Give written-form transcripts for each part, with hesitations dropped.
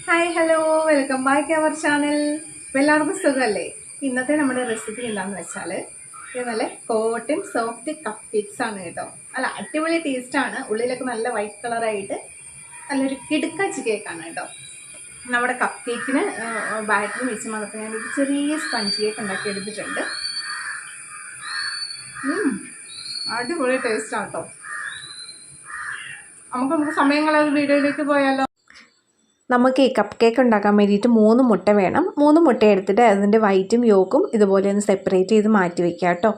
Hi hello welcome back our channel. എല്ലാവർക്കും സുഖമല്ലേ? ഇന്നത്തെ നമ്മുടെ റെസിപ്പി എന്താണെന്ന് വെച്ചാൽ ഇത് നല്ല കോട്ടൺ സോഫ്റ്റ് കപ്പ് കേക്ക്സ് ആണ് കേട്ടോ. അല്ല, അടിപൊളി ടേസ്റ്റാണ്. ഉള്ളിലൊക്കെ നല്ല വൈറ്റ് കളറായിട്ട് നല്ലൊരു കിടുക്കാച്ചി കേക്കാണ് കേട്ടോ. നമ്മുടെ കപ്പ് കേക്കിന് ബാറ്ററി മിച്ചം വന്നപ്പോൾ ഞാനൊരു ചെറിയ സ്പഞ്ച് കേക്ക് ഉണ്ടാക്കി എടുത്തിട്ടുണ്ട്. അടിപൊളി ടേസ്റ്റാണ് കേട്ടോ. നമുക്ക് സമയങ്ങളത് വീഡിയോയിലേക്ക് പോയാലോ. നമുക്ക് ഈ കപ്പ് കേക്ക് ഉണ്ടാക്കാൻ വേണ്ടിയിട്ട് 3 മുട്ട വേണം. 3 മുട്ട എടുത്തിട്ട് അതിൻ്റെ വൈറ്റും യോക്കും ഇതുപോലെ ഒന്ന് സെപ്പറേറ്റ് ചെയ്ത് മാറ്റി വയ്ക്കുക കേട്ടോ.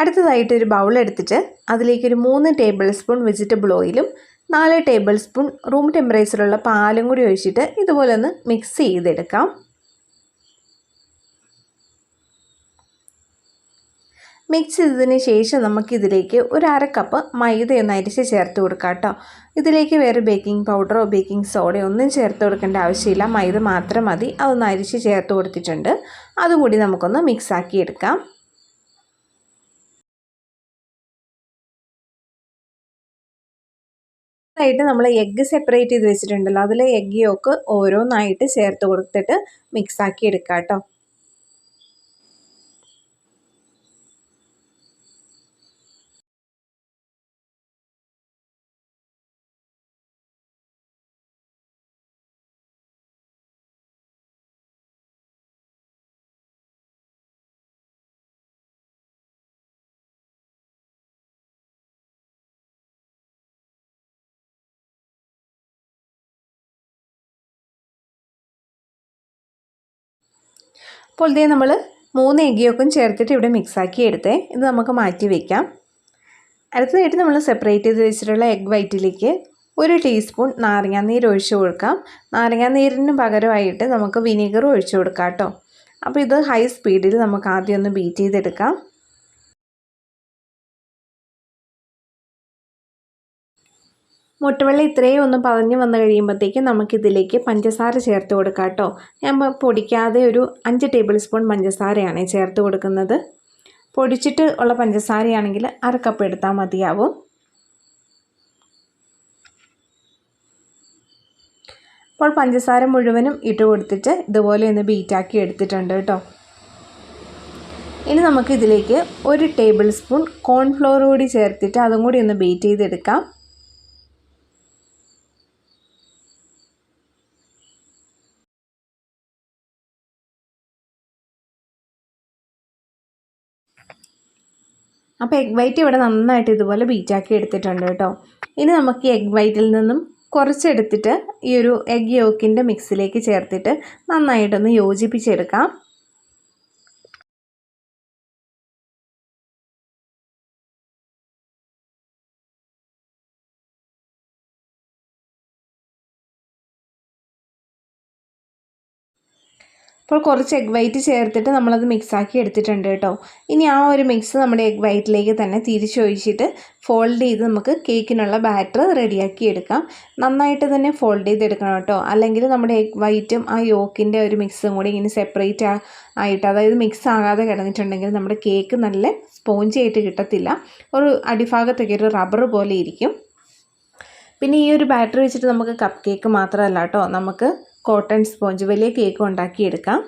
അടുത്തതായിട്ട് ഒരു ബൗൾ എടുത്തിട്ട് അതിലേക്കൊരു 3 ടേബിൾ സ്പൂൺ വെജിറ്റബിൾ ഓയിലും 4 ടേബിൾ സ്പൂൺ റൂം ടെമ്പറേച്ചറുള്ള പാലും കൂടി ഒഴിച്ചിട്ട് ഇതുപോലെ ഒന്ന് മിക്സ് ചെയ്തെടുക്കാം. മിക്സ് ചെയ്തതിന് ശേഷം നമുക്കിതിലേക്ക് ഒരു 1/2 കപ്പ് മൈദ ഒന്ന് അരിച്ച് ചേർത്ത് കൊടുക്കാം കേട്ടോ. ഇതിലേക്ക് വേറെ ബേക്കിംഗ് പൗഡറോ ബേക്കിംഗ് സോഡയോ ഒന്നും ചേർത്ത് കൊടുക്കേണ്ട ആവശ്യമില്ല. മൈദ മാത്രം മതി. അതൊന്ന് അരിച്ച് ചേർത്ത് കൊടുത്തിട്ടുണ്ട്. അതും കൂടി നമുക്കൊന്ന് മിക്സാക്കി എടുക്കാം. ആയിട്ട് നമ്മൾ എഗ്ഗ് സെപ്പറേറ്റ് ചെയ്ത് വെച്ചിട്ടുണ്ടല്ലോ, അതിൽ എഗ്ഗ് യോക്ക് ഓരോന്നായിട്ട് ചേർത്ത് കൊടുത്തിട്ട് മിക്സാക്കി എടുക്കാം കേട്ടോ. അപ്പോൾ ഇതേ നമ്മൾ 3 എഗ്ഗ് യോക്കും ചേർത്തിട്ട് ഇവിടെ മിക്സാക്കി എടുത്തേ. ഇത് നമുക്ക് മാറ്റി വയ്ക്കാം. അടുത്തതായിട്ട് നമ്മൾ സെപ്പറേറ്റ് ചെയ്ത് വെച്ചിട്ടുള്ള എഗ്ഗ് വൈറ്റിലേക്ക് 1 ടീസ്പൂൺ നാരങ്ങാനീര് ഒഴിച്ചു കൊടുക്കാം. നാരങ്ങാനീരിന് പകരമായിട്ട് നമുക്ക് വിനീഗർ ഒഴിച്ചു കൊടുക്കാം കേട്ടോ. അപ്പോൾ ഇത് ഹൈ സ്പീഡിൽ നമുക്ക് ആദ്യം ഒന്ന് ബീറ്റ് ചെയ്തെടുക്കാം. മുട്ടവെള്ളം ഇത്രയും ഒന്ന് പതഞ്ഞ് വന്നു കഴിയുമ്പോഴത്തേക്കും നമുക്കിതിലേക്ക് പഞ്ചസാര ചേർത്ത് കൊടുക്കാം കേട്ടോ. ഞാൻ പൊടിക്കാതെ ഒരു 5 ടേബിൾ സ്പൂൺ പഞ്ചസാരയാണ് ചേർത്ത് കൊടുക്കുന്നത്. പൊടിച്ചിട്ട് ഉള്ള പഞ്ചസാരയാണെങ്കിൽ 1/2 കപ്പ് എടുത്താൽ മതിയാവും. അപ്പോൾ പഞ്ചസാര മുഴുവനും ഇട്ട് കൊടുത്തിട്ട് ഇതുപോലെ ഒന്ന് ബീറ്റാക്കി എടുത്തിട്ടുണ്ട് കേട്ടോ. ഇനി നമുക്കിതിലേക്ക് 1 ടേബിൾ സ്പൂൺ കോൺഫ്ലോർ കൂടി ചേർത്തിട്ട് അതും കൂടി ഒന്ന് ബീറ്റ് ചെയ്തെടുക്കാം. അപ്പോൾ എഗ് വൈറ്റ് ഇവിടെ നന്നായിട്ട് ഇതുപോലെ ബീറ്റാക്കി എടുത്തിട്ടുണ്ട് കേട്ടോ. ഇനി നമുക്ക് ഈ എഗ് വൈറ്റിൽ നിന്നും കുറച്ചെടുത്തിട്ട് ഈ ഒരു എഗ് യോക്കിൻ്റെ മിക്സിലേക്ക് ചേർത്തിട്ട് നന്നായിട്ടൊന്ന് യോജിപ്പിച്ചെടുക്കാം. അപ്പോൾ കുറച്ച് എഗ് വൈറ്റ് ചേർത്തിട്ട് നമ്മളത് മിക്സാക്കി എടുത്തിട്ടുണ്ട് കേട്ടോ. ഇനി ആ ഒരു മിക്സ് നമ്മുടെ എഗ് വൈറ്റിലേക്ക് തന്നെ തിരിച്ചൊഴിച്ചിട്ട് ഫോൾഡ് ചെയ്ത് നമുക്ക് കേക്കിനുള്ള ബാറ്റർ റെഡിയാക്കി എടുക്കാം. നന്നായിട്ട് തന്നെ ഫോൾഡ് ചെയ്തെടുക്കണം കേട്ടോ. അല്ലെങ്കിൽ നമ്മുടെ എഗ് വൈറ്റും ആ യോക്കിൻ്റെ ഒരു മിക്സും കൂടി ഇങ്ങനെ സെപ്പറേറ്റ് ആയിട്ട്, അതായത് മിക്സ് ആകാതെ കിടന്നിട്ടുണ്ടെങ്കിൽ നമ്മുടെ കേക്ക് നല്ല സ്പോഞ്ചി ആയിട്ട് കിട്ടത്തില്ല. ഒരു അടിഭാഗത്തൊക്കെ ഒരു റബ്ബർ പോലെ ഇരിക്കും. പിന്നെ ഈ ഒരു ബാറ്റർ വെച്ചിട്ട് നമുക്ക് കപ്പ് കേക്ക് മാത്രമല്ല കേട്ടോ, നമുക്ക് കോട്ടൺ സ്പോഞ്ച് വലിയ കേക്ക് ഉണ്ടാക്കിയെടുക്കാം.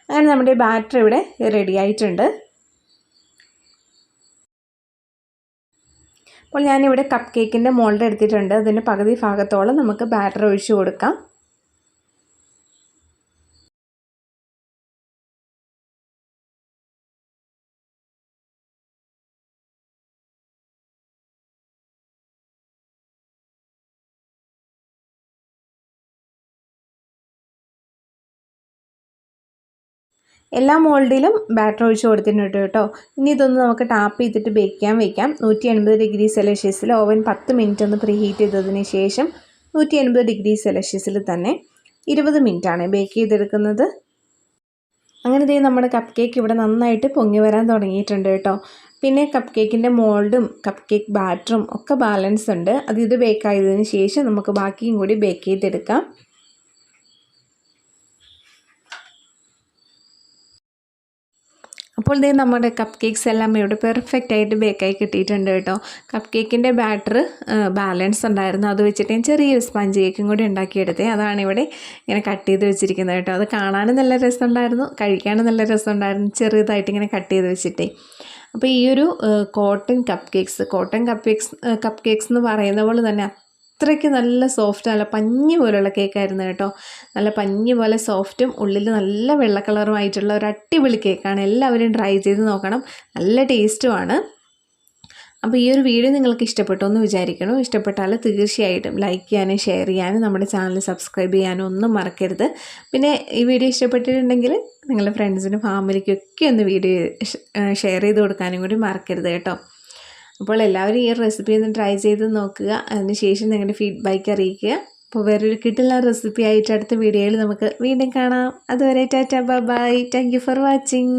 അങ്ങനെ നമ്മുടെ ബാറ്റർ ഇവിടെ റെഡി ആയിട്ടുണ്ട്. അപ്പോൾ ഞാനിവിടെ കപ്പ് കേക്കിൻ്റെ മോൾഡ് എടുത്തിട്ടുണ്ട്. അതിൻ്റെ പകുതി ഭാഗത്തോളം നമുക്ക് ബാറ്റർ ഒഴിച്ചു കൊടുക്കാം. എല്ലാ മോൾഡിലും ബാറ്റർ ഒഴിച്ച് കൊടുത്തിട്ടുണ്ട് കേട്ടോ. ഇനി ഇതൊന്ന് നമുക്ക് ടാപ്പ് ചെയ്തിട്ട് ബേക്ക് ചെയ്യാൻ വയ്ക്കാം. 180 ഡിഗ്രി സെൽഷ്യസിൽ ഓവൻ 10 മിനിറ്റ് ഒന്ന് പ്രീ ഹീറ്റ് ചെയ്തതിന് ശേഷം 180 ഡിഗ്രി സെൽഷ്യസിൽ തന്നെ 20 മിനിറ്റാണ് ബേക്ക് ചെയ്തെടുക്കുന്നത്. അങ്ങനെ ദേ നമ്മുടെ കപ്പ് കേക്ക് ഇവിടെ നന്നായിട്ട് പൊങ്ങി വരാൻ തുടങ്ങിയിട്ടുണ്ട് കേട്ടോ. പിന്നെ കപ്പ് കേക്കിൻ്റെ മോൾഡും കപ്പ് കേക്ക് ബാറ്ററും ഒക്കെ ബാലൻസ് ഉണ്ട്. ഇത് ബേക്ക് ആയതിനു ശേഷം നമുക്ക് ബാക്കിയും കൂടി ബേക്ക് ചെയ്തെടുക്കാം. അപ്പോൾ ഇതേ നമ്മുടെ കപ്പ് കേക്ക്സ് എല്ലാം ഇവിടെ പെർഫെക്റ്റ് ആയിട്ട് ബേക്കായി കിട്ടിയിട്ടുണ്ട് കേട്ടോ. കപ്പ് കേക്കിൻ്റെ ബാറ്റർ ബാലൻസ് ഉണ്ടായിരുന്നു, അത് വെച്ചിട്ട് ഞാൻ ചെറിയൊരു സ്പഞ്ച് കേക്കും കൂടി ഉണ്ടാക്കിയെടുത്തേ. അതാണ് ഇവിടെ ഇങ്ങനെ കട്ട് ചെയ്ത് വെച്ചിരിക്കുന്നത് കേട്ടോ. അത് കാണാനും നല്ല രസമുണ്ടായിരുന്നു, കഴിക്കാനും നല്ല രസമുണ്ടായിരുന്നു, ചെറുതായിട്ട് ഇങ്ങനെ കട്ട് ചെയ്ത് വെച്ചിട്ടേ. അപ്പോൾ ഈ ഒരു കോട്ടൺ കപ്പ് കേക്ക്സ് എന്ന് പറയുന്ന പോലെ തന്നെ അത്രയ്ക്ക് നല്ല സോഫ്റ്റ്, നല്ല പഞ്ഞി പോലുള്ള കേക്കായിരുന്നു കേട്ടോ. നല്ല പഞ്ഞി പോലെ സോഫ്റ്റും ഉള്ളിൽ നല്ല വെള്ള കളറുമായിട്ടുള്ള ഒരു അടിപൊളി കേക്കാണ്. എല്ലാവരും ട്രൈ ചെയ്ത് നോക്കണം, നല്ല ടേസ്റ്റുമാണ്. അപ്പോൾ ഈ ഒരു വീഡിയോ നിങ്ങൾക്ക് ഇഷ്ടപ്പെട്ടു എന്ന് വിചാരിക്കണം. ഇഷ്ടപ്പെട്ടാൽ തീർച്ചയായിട്ടും ലൈക്ക് ചെയ്യാനും ഷെയർ ചെയ്യാനും നമ്മുടെ ചാനൽ സബ്സ്ക്രൈബ് ചെയ്യാനും ഒന്നും മറക്കരുത്. പിന്നെ ഈ വീഡിയോ ഇഷ്ടപ്പെട്ടിട്ടുണ്ടെങ്കിൽ നിങ്ങളുടെ ഫ്രണ്ട്സിനും ഫാമിലിക്കൊക്കെ ഒന്ന് വീഡിയോ ഷെയർ ചെയ്ത് കൊടുക്കാനും കൂടി മറക്കരുത് കേട്ടോ. അപ്പോൾ എല്ലാവരും ഈ റെസിപ്പി ഒന്ന് ട്രൈ ചെയ്ത് നോക്കുക, അതിനുശേഷം നിങ്ങളുടെ ഫീഡ്ബാക്ക് അറിയിക്കുക. അപ്പോൾ വേറൊരു കിട്ടുന്ന റെസിപ്പി ആയിട്ട് അടുത്ത വീഡിയോയിൽ നമുക്ക് വീണ്ടും കാണാം. അതുവരെ Tata bye bye. Thank you for watching.